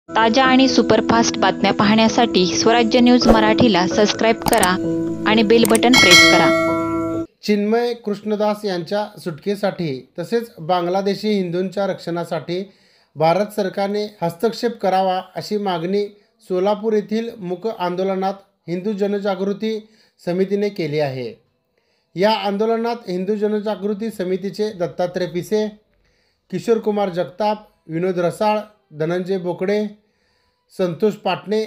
ताज्या आणि सुपरफास्ट बातम्या पाहण्यासाठी स्वराज्य न्यूज मराठीला सबस्क्राईब करा आणि बेल बटन प्रेस करा। चिन्मय कृष्णदास यांच्या सुटकेसाठी तसेच बांगलादेशी हिंदूंच्या रक्षणासाठी भारत सरकारने हस्तक्षेप करावा अशी मागणी सोलापूर येथील मूक आंदोलनात हिंदू जनजागृती समितीने केली आहे। या आंदोलनात हिंदू जनजागृती समितीचे दत्तात्रय पिसे, किशोर कुमार जगताप, विनोद रसाळ, धनंजय बोकडे, संतोष पाटणे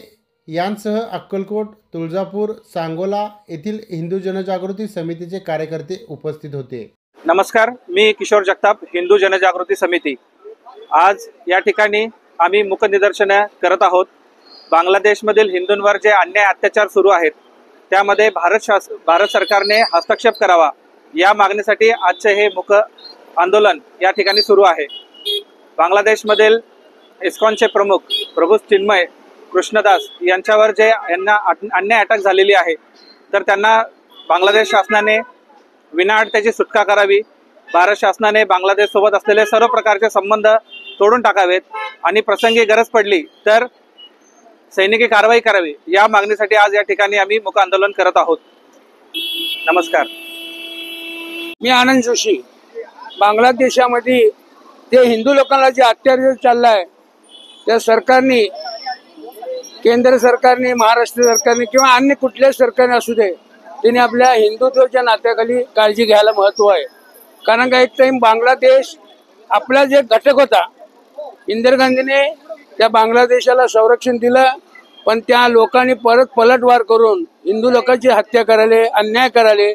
यांसह अक्कलकोट, तुळजापूर, सांगोला येथील हिंदू जनजागृती समितीचे कार्यकर्ते उपस्थित होते। नमस्कार, मी किशोर जगताप, हिंदू जनजागृती समिती। आज या ठिकाणी आम्ही मूक निदर्शन करत आहोत। बांगलादेशमधील हिंदूंवर जे अन्याय अत्याचार सुरू आहेत त्यामध्ये भारत सरकारने हस्तक्षेप करावा या मागणीसाठी आजचे हे मूक आंदोलन या ठिकाणी सुरू आहे। बांगलादेशमधील इस्कॉनचे प्रमुख प्रभू चिन्मय कृष्णदास यांच्यावर जे अन्याय अटक झालेली आहे तर त्यांना बांगलादेश शासनाने विनाअट त्याची सुटका करावी। भारत शासनाने बांगलादेश सोबत असलेले सर्व प्रकारचे संबंध तोडून टाकावेत आणि प्रसंगी गरज पडली तर सैनिकी कारवाई करावी या मागणीसाठी आज या ठिकाणी आम्ही मूक आंदोलन करत आहोत। नमस्कार, मी आनंद जोशी। बांगलादेशामध्ये जे हिंदू लोकांना जे अत्याचार चाललाय त्या सरकारने, केंद्र सरकारने, महाराष्ट्र सरकारने किंवा अन्य कुठल्याही सरकारने असू दे, त्यांनी आपल्या हिंदुत्वाच्या नात्याखाली काळजी घ्यायला महत्त्व आहे। कारण का एक टाइम बांगलादेश आपला जे घटक होता, इंदिरा गांधीने त्या बांगलादेशाला संरक्षण दिलं, पण त्या लोकांनी परत पलटवार करून हिंदू लोकांची हत्या करायले, अन्याय करायले।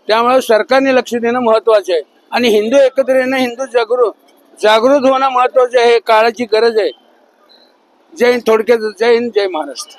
त्यामुळे सरकारने लक्ष देणं महत्त्वाचं आहे आणि हिंदू एकत्र येणं, हिंदू जागृत होणं महत्त्वाचं आहे। काळाची गरज आहे। जय हिंद। थोडक्यात जय हिंद, जय महाराष्ट्र।